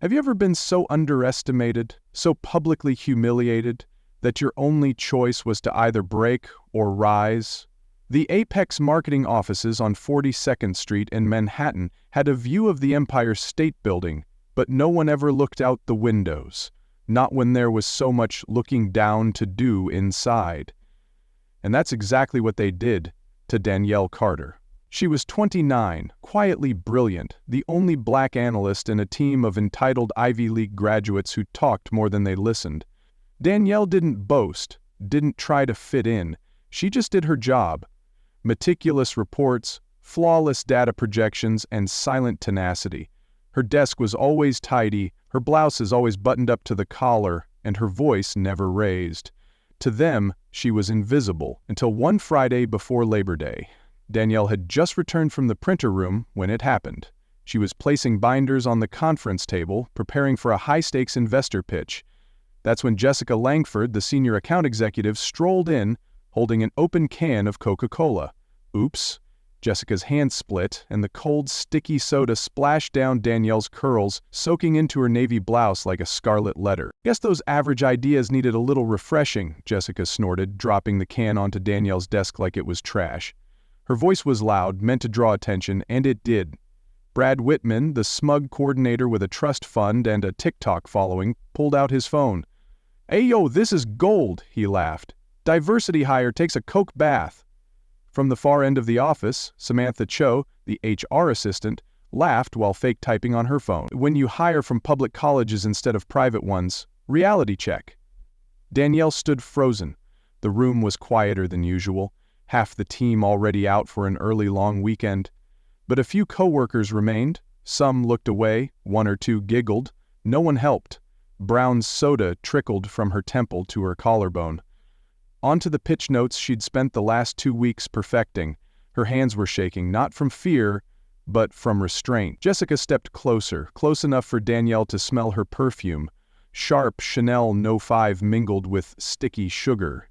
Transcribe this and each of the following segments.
Have you ever been so underestimated, so publicly humiliated, that your only choice was to either break or rise? The Apex marketing offices on 42nd Street in Manhattan had a view of the Empire State Building, but no one ever looked out the windows, not when there was so much looking down to do inside. And that's exactly what they did to Danielle Carter. She was 29, quietly brilliant, the only black analyst in a team of entitled Ivy League graduates who talked more than they listened. Danielle didn't boast, didn't try to fit in. She just did her job. Meticulous reports, flawless data projections, and silent tenacity. Her desk was always tidy, her blouses always buttoned up to the collar, and her voice never raised. To them, she was invisible, until one Friday before Labor Day. Danielle had just returned from the printer room when it happened. She was placing binders on the conference table, preparing for a high-stakes investor pitch. That's when Jessica Langford, the senior account executive, strolled in, holding an open can of Coca-Cola. Oops. Jessica's hand split, and the cold, sticky soda splashed down Danielle's curls, soaking into her navy blouse like a scarlet letter. Guess those average ideas needed a little refreshing, Jessica snorted, dropping the can onto Danielle's desk like it was trash. Her voice was loud, meant to draw attention, and it did. Brad Whitman, the smug coordinator with a trust fund and a TikTok following, pulled out his phone. "Hey yo, this is gold," he laughed. "Diversity hire takes a Coke bath." From the far end of the office, Samantha Cho, the HR assistant, laughed while fake typing on her phone. "When you hire from public colleges instead of private ones, reality check." Danielle stood frozen. The room was quieter than usual, half the team already out for an early long weekend. But a few coworkers remained. Some looked away, one or two giggled. No one helped. Brown soda trickled from her temple to her collarbone. Onto the pitch notes she'd spent the last 2 weeks perfecting. Her hands were shaking, not from fear, but from restraint. Jessica stepped closer, close enough for Danielle to smell her perfume. Sharp Chanel No. 5 mingled with sticky sugar.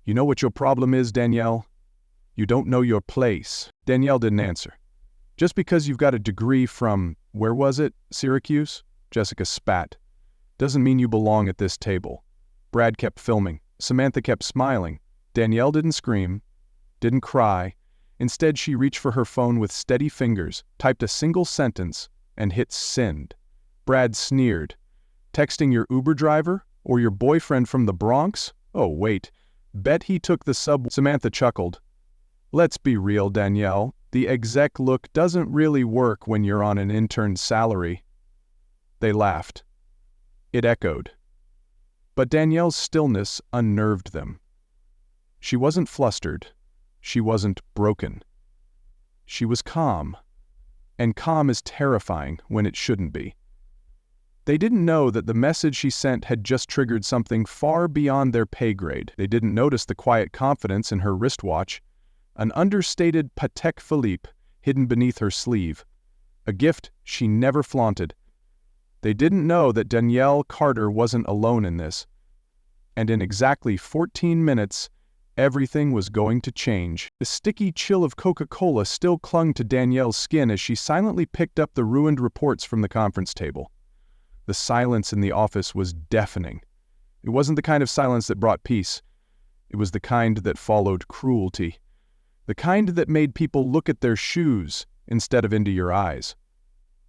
"You know what your problem is, Danielle? You don't know your place." Danielle didn't answer. "Just because you've got a degree from, where was it, Syracuse?" Jessica spat. "Doesn't mean you belong at this table." Brad kept filming. Samantha kept smiling. Danielle didn't scream, didn't cry. Instead, she reached for her phone with steady fingers, typed a single sentence, and hit send. Brad sneered. "Texting your Uber driver? Or your boyfriend from the Bronx? Oh, wait. Bet he took the subway." Samantha chuckled. "Let's be real, Danielle. The exec look doesn't really work when you're on an intern's salary." They laughed. It echoed. But Danielle's stillness unnerved them. She wasn't flustered. She wasn't broken. She was calm. And calm is terrifying when it shouldn't be. They didn't know that the message she sent had just triggered something far beyond their pay grade. They didn't notice the quiet confidence in her wristwatch, an understated Patek Philippe hidden beneath her sleeve, a gift she never flaunted. They didn't know that Danielle Carter wasn't alone in this. And in exactly 14 minutes, everything was going to change. The sticky chill of Coca-Cola still clung to Danielle's skin as she silently picked up the ruined reports from the conference table. The silence in the office was deafening. It wasn't the kind of silence that brought peace. It was the kind that followed cruelty. The kind that made people look at their shoes instead of into your eyes.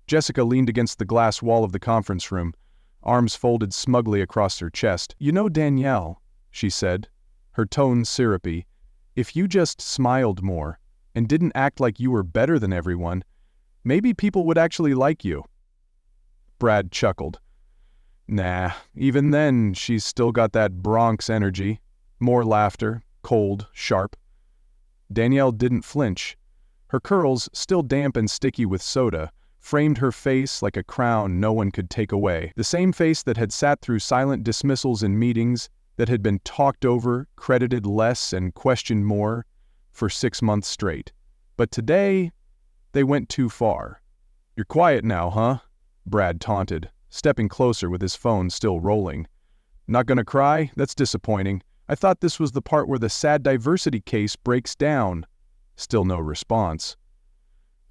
Jessica leaned against the glass wall of the conference room, arms folded smugly across her chest. "You know, Danielle," she said, her tone syrupy, "if you just smiled more and didn't act like you were better than everyone, maybe people would actually like you." Brad chuckled. "Nah, even then, she's still got that Bronx energy." More laughter, cold, sharp. Danielle didn't flinch. Her curls, still damp and sticky with soda, framed her face like a crown no one could take away. The same face that had sat through silent dismissals in meetings, that had been talked over, credited less, and questioned more for 6 months straight. But today, they went too far. "You're quiet now, huh?" Brad taunted, stepping closer with his phone still rolling. "Not gonna cry? That's disappointing. I thought this was the part where the sad diversity case breaks down." Still no response.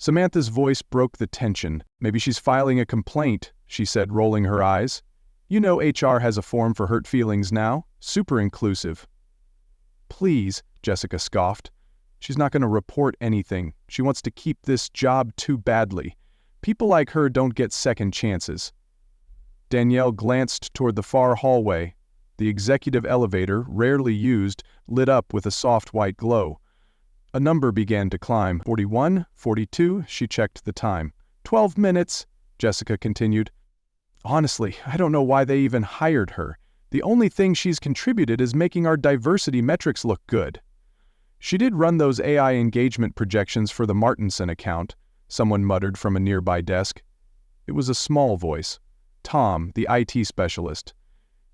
Samantha's voice broke the tension. "Maybe she's filing a complaint," she said, rolling her eyes. You know HR has a form for hurt feelings now. Super inclusive. Please, Jessica scoffed. She's not going to report anything. She wants to keep this job too badly. People like her don't get second chances. Danielle glanced toward the far hallway. The executive elevator, rarely used, lit up with a soft white glow. A number began to climb. 41, 42, she checked the time. 12 minutes, Jessica continued. Honestly, I don't know why they even hired her. The only thing she's contributed is making our diversity metrics look good. She did run those AI engagement projections for the Martinson account, someone muttered from a nearby desk. It was a small voice. Tom, the IT specialist.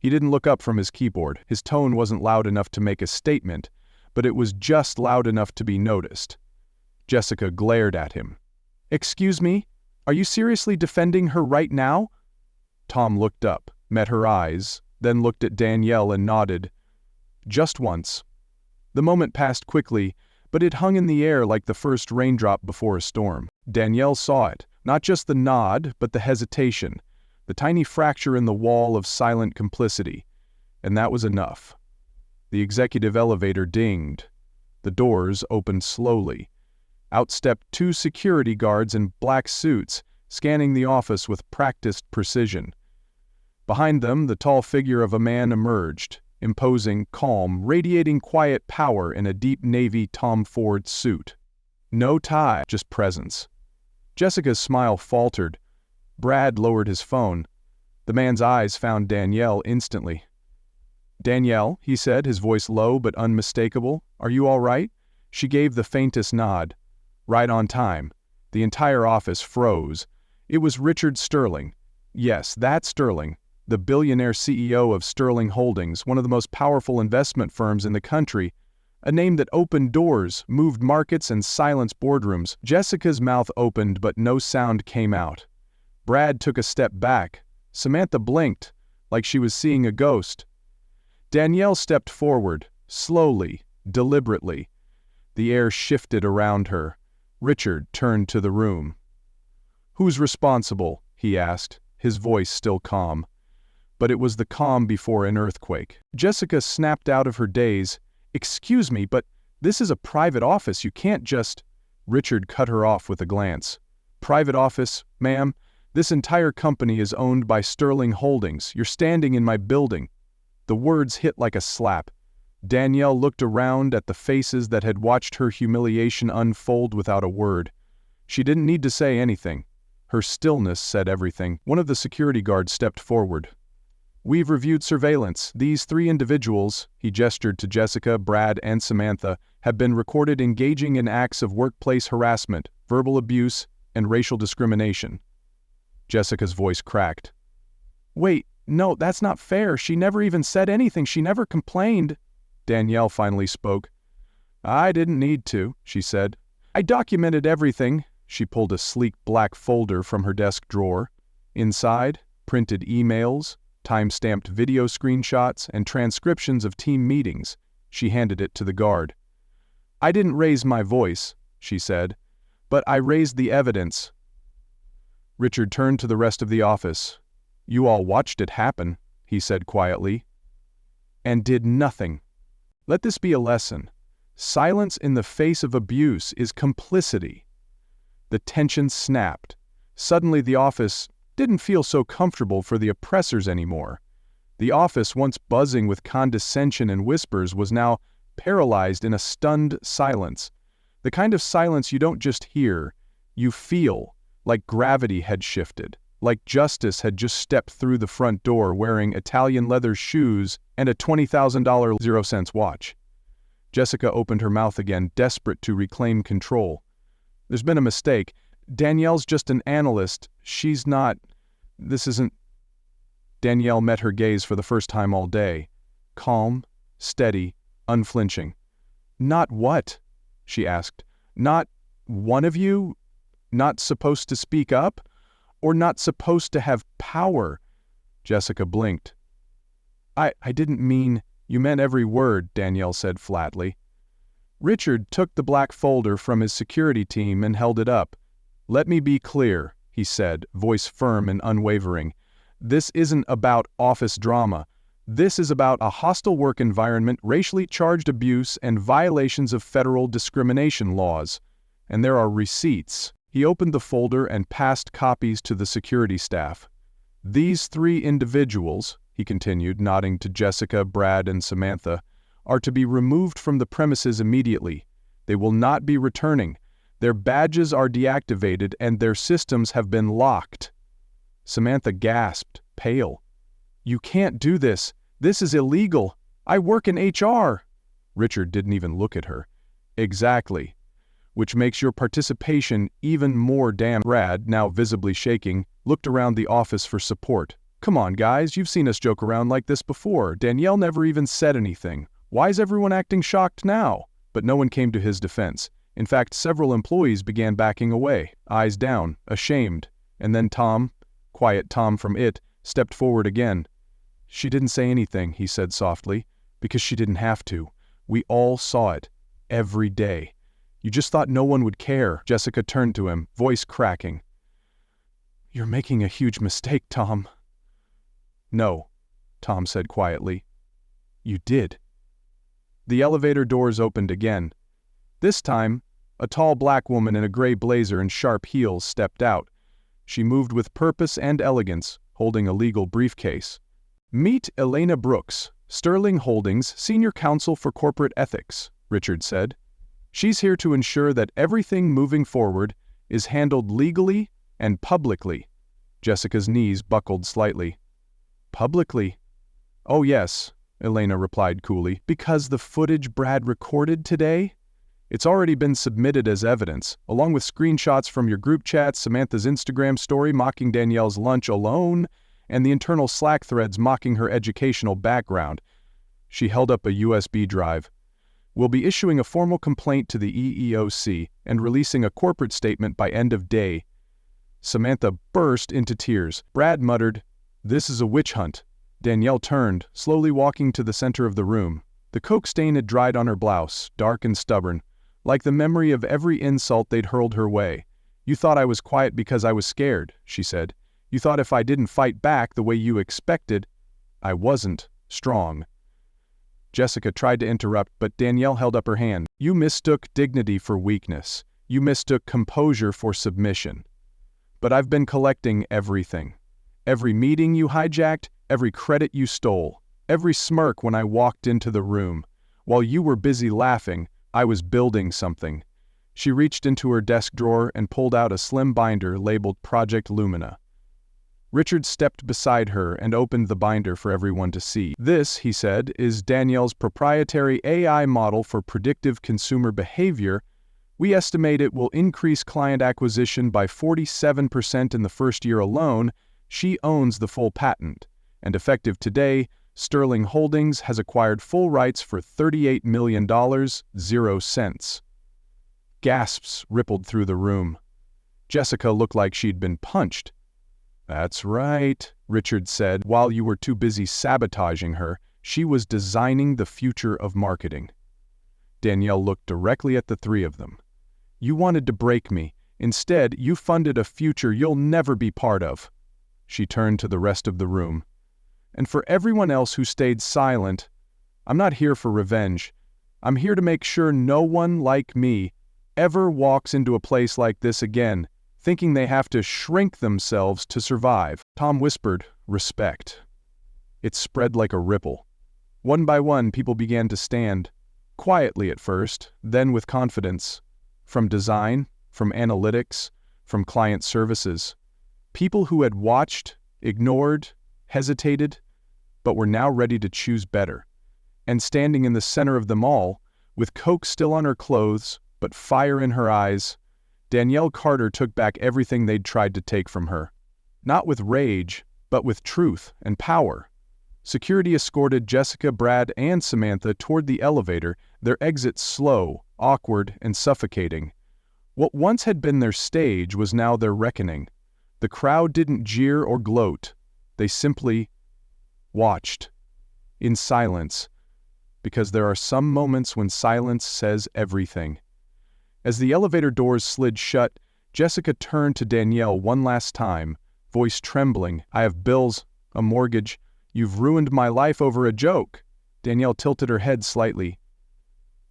He didn't look up from his keyboard. His tone wasn't loud enough to make a statement, but it was just loud enough to be noticed. Jessica glared at him. Excuse me? Are you seriously defending her right now? Tom looked up, met her eyes, then looked at Danielle and nodded. Just once. The moment passed quickly, but it hung in the air like the first raindrop before a storm. Danielle saw it, not just the nod, but the hesitation, the tiny fracture in the wall of silent complicity, and that was enough. The executive elevator dinged. The doors opened slowly. Out stepped two security guards in black suits, scanning the office with practiced precision. Behind them, the tall figure of a man emerged, imposing, calm, radiating quiet power in a deep navy Tom Ford suit. No tie, just presence. Jessica's smile faltered. Brad lowered his phone. The man's eyes found Danielle instantly. Danielle, he said, his voice low but unmistakable, are you all right? She gave the faintest nod. Right on time. The entire office froze. It was Richard Sterling. Yes, that Sterling, the billionaire CEO of Sterling Holdings, one of the most powerful investment firms in the country, a name that opened doors, moved markets, and silenced boardrooms. Jessica's mouth opened, but no sound came out. Brad took a step back. Samantha blinked, like she was seeing a ghost. Danielle stepped forward, slowly, deliberately. The air shifted around her. Richard turned to the room. Who's responsible? He asked, his voice still calm. But it was the calm before an earthquake. Jessica snapped out of her daze. Excuse me, but this is a private office. You can't just... Richard cut her off with a glance. Private office, ma'am? This entire company is owned by Sterling Holdings. You're standing in my building. The words hit like a slap. Danielle looked around at the faces that had watched her humiliation unfold without a word. She didn't need to say anything. Her stillness said everything. One of the security guards stepped forward. We've reviewed surveillance. These three individuals, he gestured to Jessica, Brad, and Samantha, have been recorded engaging in acts of workplace harassment, verbal abuse, and racial discrimination. Jessica's voice cracked. Wait, no, that's not fair. She never even said anything. She never complained. Danielle finally spoke. I didn't need to, she said. I documented everything. She pulled a sleek black folder from her desk drawer. Inside, printed emails, time-stamped video screenshots, and transcriptions of team meetings. She handed it to the guard. I didn't raise my voice, she said, but I raised the evidence. Richard turned to the rest of the office. You all watched it happen, he said quietly, and did nothing. Let this be a lesson. Silence in the face of abuse is complicity. The tension snapped. Suddenly the office didn't feel so comfortable for the oppressors anymore. The office, once buzzing with condescension and whispers, was now paralyzed in a stunned silence. The kind of silence you don't just hear, you feel, like gravity had shifted, like justice had just stepped through the front door wearing Italian leather shoes and a $20,000 0-cent watch. Jessica opened her mouth again, desperate to reclaim control. There's been a mistake. Danielle's just an analyst. She's not... This isn't... Danielle met her gaze for the first time all day. Calm, steady, unflinching. Not what? She asked. Not one of you? Not supposed to speak up? Or not supposed to have power? Jessica blinked. I didn't mean... You meant every word, Danielle said flatly. Richard took the black folder from his security team and held it up. Let me be clear, he said, voice firm and unwavering. "This isn't about office drama. This is about a hostile work environment, racially charged abuse, and violations of federal discrimination laws. And there are receipts." He opened the folder and passed copies to the security staff. "These 3 individuals," he continued, nodding to Jessica, Brad, and Samantha, "are to be removed from the premises immediately. They will not be returning. Their badges are deactivated and their systems have been locked." Samantha gasped, pale. "You can't do this. This is illegal. I work in HR." Richard didn't even look at her. "Exactly. Which makes your participation even more damn." Brad, now visibly shaking, looked around the office for support. "Come on, guys, you've seen us joke around like this before. Danielle never even said anything. Why is everyone acting shocked now?" But no one came to his defense. In fact, several employees began backing away, eyes down, ashamed. And then Tom, quiet Tom from IT, stepped forward again. "She didn't say anything," he said softly, "because she didn't have to. We all saw it. Every day. You just thought no one would care." Jessica turned to him, voice cracking. "You're making a huge mistake, Tom." "No," Tom said quietly. "You did." The elevator doors opened again. This time, a tall black woman in a gray blazer and sharp heels stepped out. She moved with purpose and elegance, holding a legal briefcase. "Meet Elena Brooks, Sterling Holdings Senior Counsel for Corporate Ethics," Richard said. "She's here to ensure that everything moving forward is handled legally and publicly." Jessica's knees buckled slightly. "Publicly?" "Oh yes," Elena replied coolly. "Because the footage Brad recorded today? It's already been submitted as evidence, along with screenshots from your group chats, Samantha's Instagram story mocking Danielle's lunch alone, and the internal Slack threads mocking her educational background." She held up a USB drive. "We'll be issuing a formal complaint to the EEOC and releasing a corporate statement by end of day." Samantha burst into tears. Brad muttered, "This is a witch hunt." Danielle turned, slowly walking to the center of the room. The coke stain had dried on her blouse, dark and stubborn, like the memory of every insult they'd hurled her way. "You thought I was quiet because I was scared," she said. "You thought if I didn't fight back the way you expected, I wasn't strong." Jessica tried to interrupt, but Danielle held up her hand. "You mistook dignity for weakness. You mistook composure for submission. But I've been collecting everything. Every meeting you hijacked, every credit you stole, every smirk when I walked into the room. While you were busy laughing, I was building something." She reached into her desk drawer and pulled out a slim binder labeled Project Lumina. Richard stepped beside her and opened the binder for everyone to see. "This," he said, "is Danielle's proprietary AI model for predictive consumer behavior. We estimate it will increase client acquisition by 47% in the first year alone. She owns the full patent. And effective today, Sterling Holdings has acquired full rights for $38 million, 0 cents. Gasps rippled through the room. Jessica looked like she'd been punched. "That's right," Richard said. "While you were too busy sabotaging her, she was designing the future of marketing." Danielle looked directly at the 3 of them. "You wanted to break me. Instead, you funded a future you'll never be part of." She turned to the rest of the room. "And for everyone else who stayed silent, I'm not here for revenge. I'm here to make sure no one like me ever walks into a place like this again, thinking they have to shrink themselves to survive." Tom whispered, "Respect." It spread like a ripple. One by one, people began to stand, quietly at first, then with confidence. From design, from analytics, from client services. People who had watched, ignored, hesitated, but were now ready to choose better. And standing in the center of them all, with coke still on her clothes, but fire in her eyes, Danielle Carter took back everything they'd tried to take from her. Not with rage, but with truth and power. Security escorted Jessica, Brad, and Samantha toward the elevator, their exit slow, awkward, and suffocating. What once had been their stage was now their reckoning. The crowd didn't jeer or gloat. They simply watched. In silence. Because there are some moments when silence says everything. As the elevator doors slid shut, Jessica turned to Danielle one last time, voice trembling. "I have bills, a mortgage. You've ruined my life over a joke." Danielle tilted her head slightly.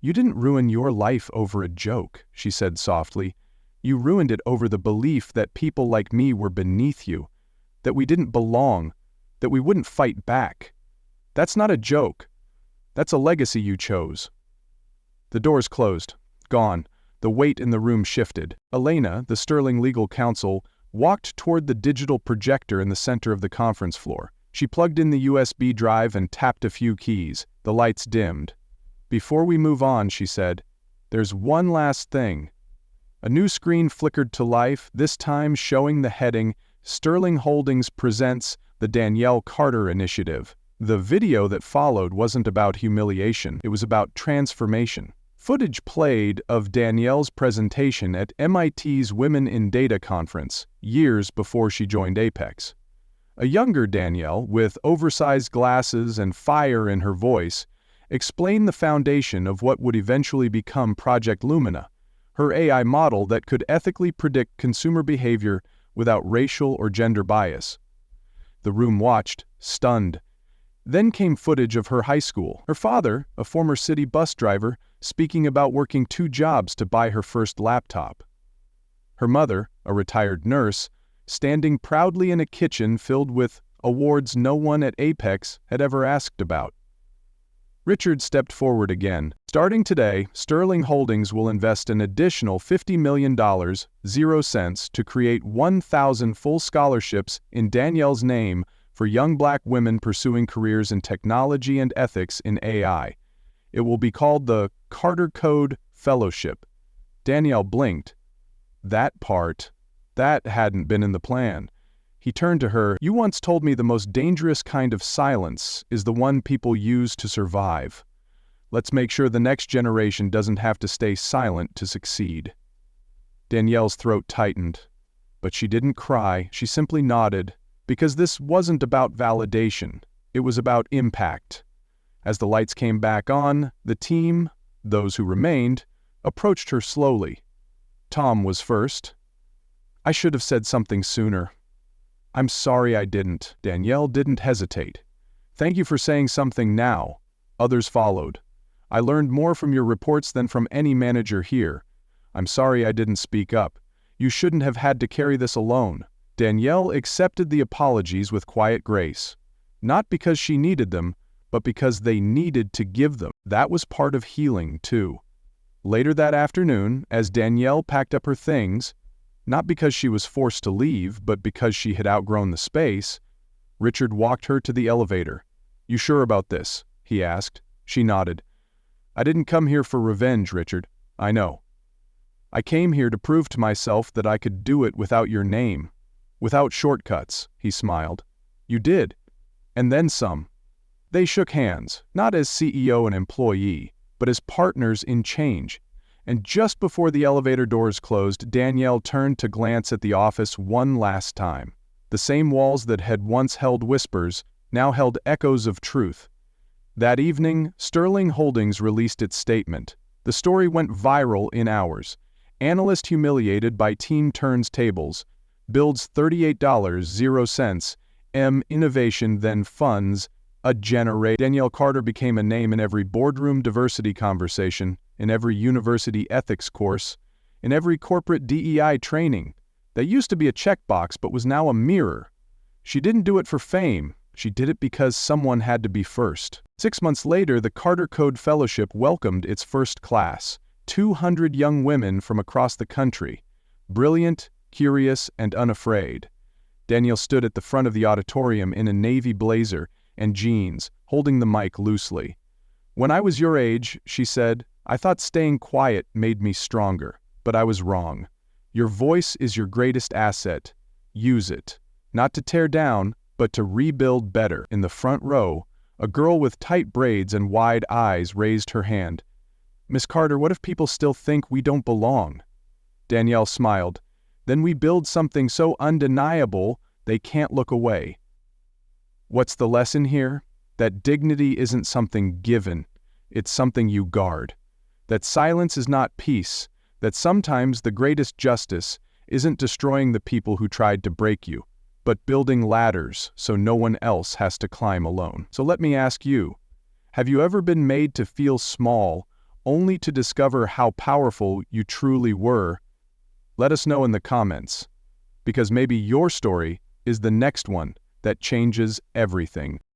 "You didn't ruin your life over a joke," she said softly. "You ruined it over the belief that people like me were beneath you, that we didn't belong, that we wouldn't fight back. That's not a joke. That's a legacy you chose." The doors closed. Gone. The weight in the room shifted. Elena, the Sterling legal counsel, walked toward the digital projector in the center of the conference floor. She plugged in the USB drive and tapped a few keys. The lights dimmed. "Before we move on," she said, "there's one last thing." A new screen flickered to life, this time showing the heading, "Sterling Holdings presents the Danielle Carter Initiative." The video that followed wasn't about humiliation, it was about transformation. Footage played of Danielle's presentation at MIT's Women in Data conference, years before she joined Apex. A younger Danielle, with oversized glasses and fire in her voice, explained the foundation of what would eventually become Project Lumina, her AI model that could ethically predict consumer behavior without racial or gender bias. The room watched, stunned. Then came footage of her high school. Her father, a former city bus driver, speaking about working 2 jobs to buy her first laptop. Her mother, a retired nurse, standing proudly in a kitchen filled with awards no one at Apex had ever asked about. Richard stepped forward again. "Starting today, Sterling Holdings will invest an additional $50 million, 0 cents, to create 1,000 full scholarships in Danielle's name for young Black women pursuing careers in technology and ethics in AI. It will be called the Carter Code Fellowship." Danielle blinked. That hadn't been in the plan. He turned to her. "You once told me the most dangerous kind of silence is the one people use to survive. Let's make sure the next generation doesn't have to stay silent to succeed." Danielle's throat tightened. But she didn't cry, she simply nodded, because this wasn't about validation, it was about impact. As the lights came back on, the team, those who remained, approached her slowly. Tom was first. "I should have said something sooner." "I'm sorry I didn't." Danielle didn't hesitate. "Thank you for saying something now." Others followed. "I learned more from your reports than from any manager here. I'm sorry I didn't speak up. You shouldn't have had to carry this alone." Danielle accepted the apologies with quiet grace. Not because she needed them, but because they needed to give them. That was part of healing, too. Later that afternoon, as Danielle packed up her things, not because she was forced to leave, but because she had outgrown the space, Richard walked her to the elevator. "You sure about this?" he asked. She nodded. "I didn't come here for revenge, Richard. I know. I came here to prove to myself that I could do it without your name. Without shortcuts," he smiled. "You did. And then some." They shook hands, not as CEO and employee, but as partners in change. And just before the elevator doors closed, Danielle turned to glance at the office one last time. The same walls that had once held whispers now held echoes of truth. That evening, Sterling Holdings released its statement. The story went viral in hours. Analyst humiliated by team turns tables. Builds $38, 0 cents. Innovation then funds a generate. Danielle Carter became a name in every boardroom diversity conversation, in every university ethics course, in every corporate DEI training. That used to be a checkbox but was now a mirror. She didn't do it for fame. She did it because someone had to be first. 6 months later, the Carter Code Fellowship welcomed its first class, 200 young women from across the country, brilliant, curious, and unafraid. Danielle stood at the front of the auditorium in a navy blazer and jeans, holding the mic loosely. "When I was your age," she said, "I thought staying quiet made me stronger, but I was wrong. Your voice is your greatest asset. Use it. Not to tear down, but to rebuild better." In the front row, a girl with tight braids and wide eyes raised her hand. "Miss Carter, what if people still think we don't belong?" Danielle smiled. "Then we build something so undeniable they can't look away." What's the lesson here? That dignity isn't something given, it's something you guard. That silence is not peace, that sometimes the greatest justice isn't destroying the people who tried to break you, but building ladders so no one else has to climb alone. So let me ask you, have you ever been made to feel small only to discover how powerful you truly were? Let us know in the comments, because maybe your story is the next one that changes everything.